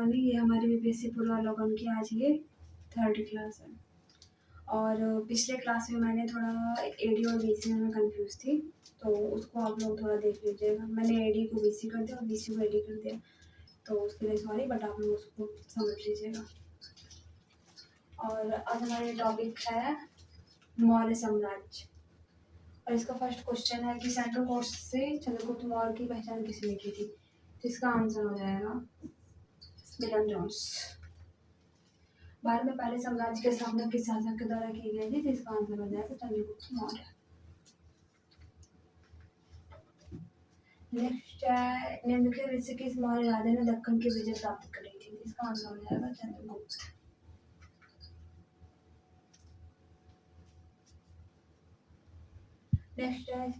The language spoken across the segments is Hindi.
मॉर्निंग। ये हमारी बीपीएससी पूर्वावलोकन की आज ये 3rd क्लास है। और पिछले क्लास में मैंने थोड़ा एडी और बीसी में कंफ्यूज थी, तो उसको आप लोग थोड़ा देख लीजिएगा। मैंने एडी को बीसी कर दिया और बीसी को एडी कर दिया, तो उसके लिए सॉरी, बट आप लोग उसको समझ लीजिएगा। और आज हमारे टॉपिक है मौर्य साम्राज्य, और इसका फर्स्ट क्वेश्चन है कि सेंट्रल कोर्स से चंद्रगुप्त मौर्य की पहचान किसने की थी। इसका आंसर हो जाएगा विलियम जोन्स। भारत में पहले साम्राज्य की स्थापना किस शासक के द्वारा की गई थी। इसका आंसर हो जाएगा चंद्रगुप्त मौर्य। नेक्स्ट है निम्नलिखित में से किस मौर्य राजा ने दक्कन की विजय प्राप्त करी थी। इसका आंसर हो जाएगा चंद्रगुप्त। नेक्स्ट है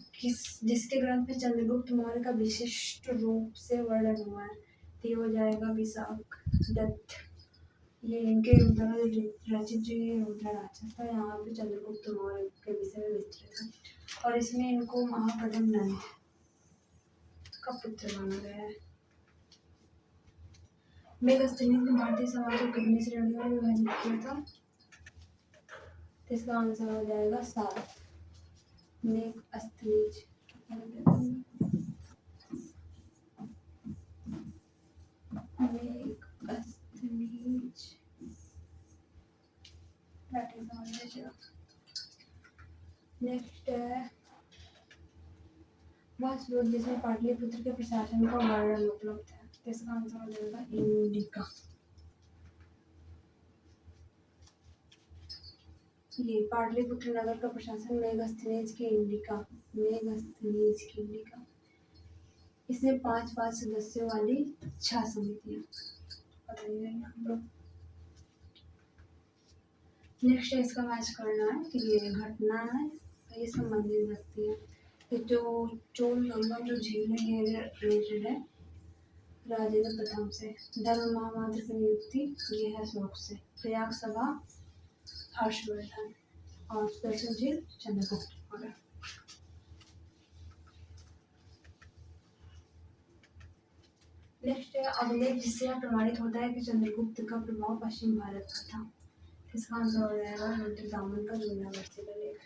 जिसके ग्रंथ में चंद्रगुप्त मौर्य का विशिष्ट रूप से वर्णन हुआ है, तो हो जाएगा विशाख दत्त। ये इनके द्वारा रचित जो ये रुद्र राक्षस था, यहाँ पे चंद्रगुप्त मौर्य के विषय में विस्तृत है, और इसमें इनको महाप्रथम नंद का पुत्र माना गया है। मेगस्थनीज ने भारतीय समाज को कितनी श्रेणियों में विभाजित किया था। इसका आंसर हो जाएगा 7। मेगस्थनीज नेक्स्ट है वह स्रोत जिसमें पाटलिपुत्र के प्रशासन का वर्णन उपलब्ध है। इसका आंसर हो जाएगा इंडिका। ये पाटलिपुत्र नगर का प्रशासन मेगस्थनीज की इंडिका। इसमें 5 सदस्यों वाली 6 समितियां बताइए हम लोग। नेक्स्ट है इसका मैच करना है कि ये घटना है तो ये संबंधित रखती है। तो जो चोल गंगम जो झील है ये रिलेटेड है राजेंद्र प्रथम से। धर्म महामंत्र की नियुक्ति ये है अशोक से। प्रयाग सभा हर्षवर्धन, और सुदर्शन झील चंद्रगुप्त मौर्य। नेक्स्ट है अभिलेख जिससे यह प्रमाणित होता है कि चंद्रगुप्त का प्रभाव पश्चिम भारत पर था। इसका आंसर हो जाएगा रुद्र दामन का जूनागढ़ लेख।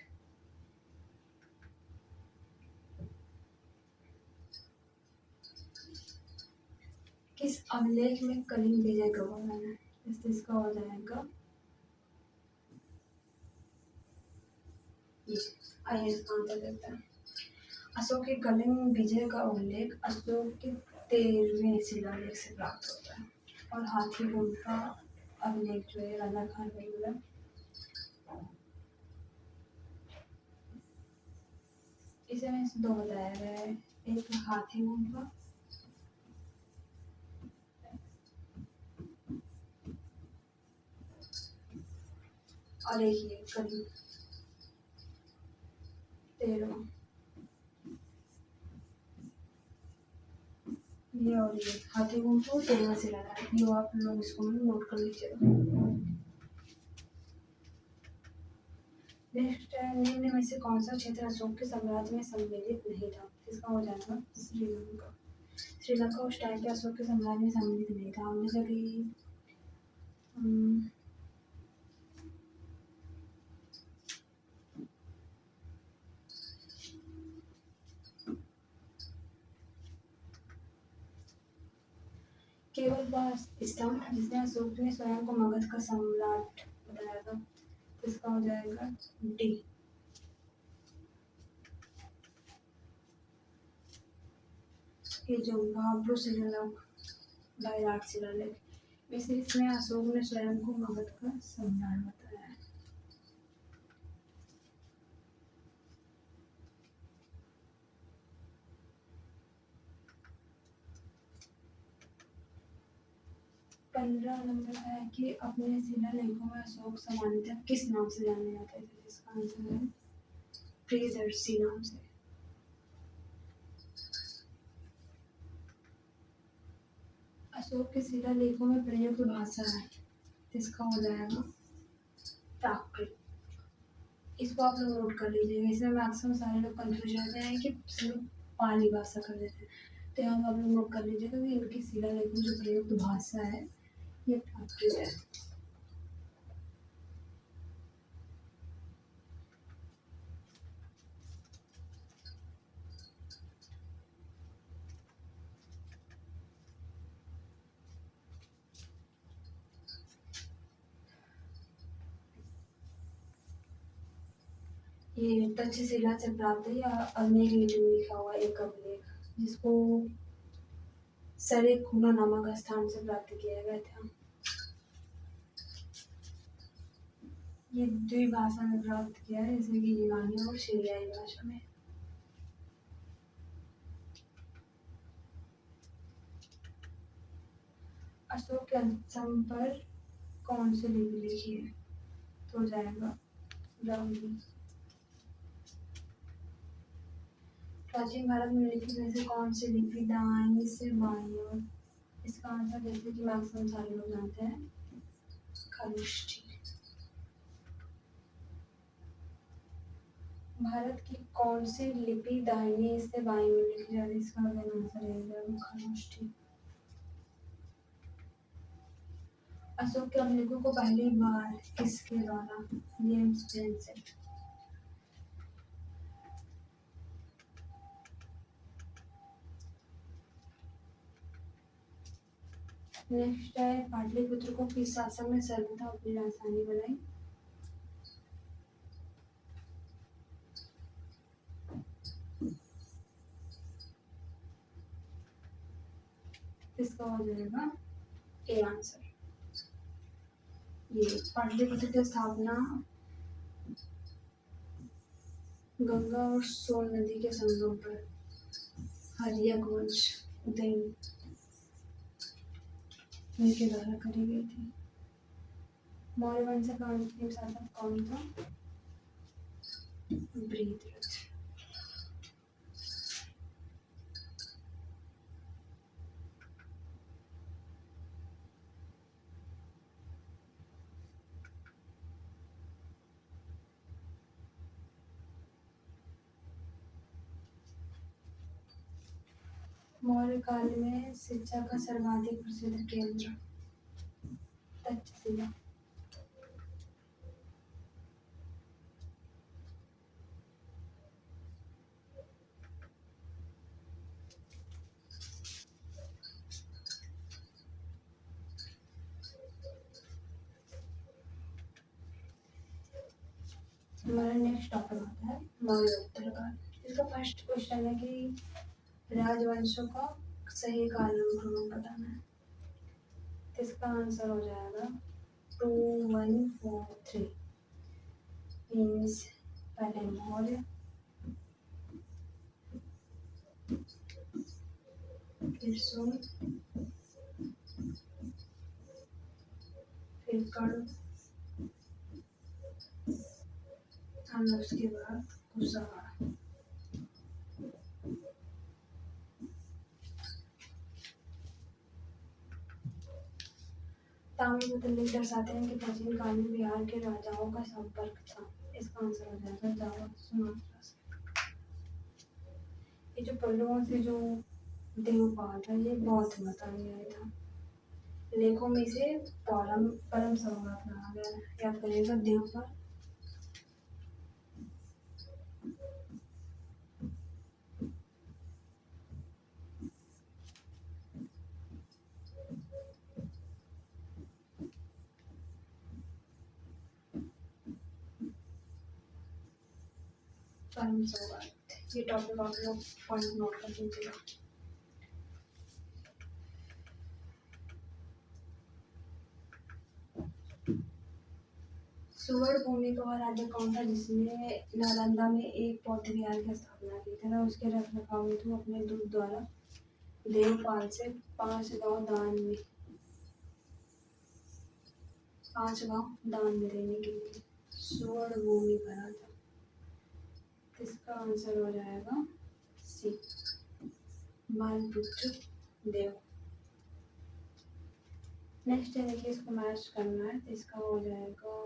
किस अभिलेख में कलिंग विजय का वर्णन है। इसका हो जाएगा आइए इसका आंसर देते हैं। अशोक के कलिंग विजय का उल्लेख अशोक के 13वें शिलालेख से प्राप्त होता है, और हाथीकुंड का अभिलेख जो है राजा खारवेल। इसमें 2 बताया गया है, एक हाथीकुंड का और एक ये कलिंग 13वां। ये और ये हाथीकुंड को 13वां शिलालेख, ये आप लोग इसको नोट कर लीजिएगा। नेक्स्ट है निम्न में से कौन सा क्षेत्र अशोक के साम्राज्य में सम्मिलित नहीं था। इसका हो जाएगा श्रीलंका। श्रीलंका उस टाइम पे अशोक के साम्राज्य में सम्मिलित नहीं था। जैसे कि केवल वह स्थान जिसमें अशोक ने स्वयं को मगध का सम्राट बताया था। इसका हो जाएगा डी। ये जो महापुर शिलालेख बायराट शिलालेख वैसे इसमें अशोक ने स्वयं को मगध का सम्राट बताया है। पंद्रह नंबर है कि अपने शिलालेखों में अशोक सामान्यतः किस नाम से जाने जाते थे। इसका आंसर है प्रियदर्शी नाम से। अशोक के शिलालेखों में प्रयुक्त भाषा है, इसका हो जाएगा प्राकृत। इसको आप लोग नोट कर लीजिएगा। इसमें मैक्सिमम सारे लोग कंफ्यूज रहते हैं कि सिर्फ पाली भाषा कर देते हैं, तो यहाँ आप लोग नोट कर लीजिएगा कि इनकी शिलालेखों में जो प्रयुक्त भाषा है ये प्राकृत है। ये तक्षशिला से प्राप्त है या अग्निक लिपि में लिखा हुआ एक अभिलेख जिसको सरेकुना नामक स्थान से प्राप्त किया गया था। ये द्विभाषा में प्राप्त किया है, जैसे कि यूनानी और सीरियाई भाषा में। अशोक के स्तंभ पर कौन सी लिपि लिखी है? तो हो जाएगा ब्राह्मी। प्राचीन भारत में लिखित में से कौन सी लिपि दाहिनी से बाईं ओर? इसका आंसर जैसे कि मैक्सिमम सारे लोग जानते हैं, खरुष्ठी। भारत की कौन सी लिपि दाहिनी से बाईं ओर लिखी जाती है? इसका आंसर है खरुष्ठी। अशोक के अभिलेखों को पहली बार किसके द्वारा? James genset. नेक्स्ट है, पाटलिपुत्र को किस शासक ने सर्वथा अपनी राजधानी बनाई? इसका हो जाएगा ए आंसर। ये पाटलिपुत्र की स्थापना गंगा और सोन नदी के संगम पर हर्यक वंश उदयन के द्वारा करी गई थी। मौर्य वंश का अंतिम शासक कौन था? बृहद्रथ। मौर्य काल में शिक्षा का सर्वाधिक प्रसिद्ध केंद्र तक्षशिला। हमारा नेक्स्ट टॉपिक आता है मौर्योत्तर काल। इसका फर्स्ट क्वेश्चन है कि राजवंशों का सही कालक्रम बताना है। तो इसका आंसर हो जाएगा 2143। मीन्स पहले मौर्य, फिर सोल, फिर कर्ण और उसके बाद कुशवाहा। ताम्रपत्र लिख दर्शाते हैं कि प्राचीन काल में बिहार के राजाओं का संपर्क था। इसका आंसर हो जाएगा जावा सुमात्रा से। ये जो पल्लवों से जो देवपाल था ये बौद्ध मत आ गया था। लेखों में से परम सौगात कहा गया है। याद करिएगा देवपाल। परम सौगात, ये टॉपिक आप लोग पॉइंट नोट कर लीजिएगा। सुवर्ण भूमि का वह राज्य कौन था जिसने नालंदा में एक बौद्ध विहार की स्थापना की तथा उसके रख रखाव हेतु अपने दूत द्वारा देवपाल से 5 गांव दान में देने के लिए सुवर्ण भूमि भरा था। इसका आंसर हो जाएगा सी, बालपुत्र देव। नेक्स्ट है, देखिए इसको मैच करना है। तो इसका हो जाएगा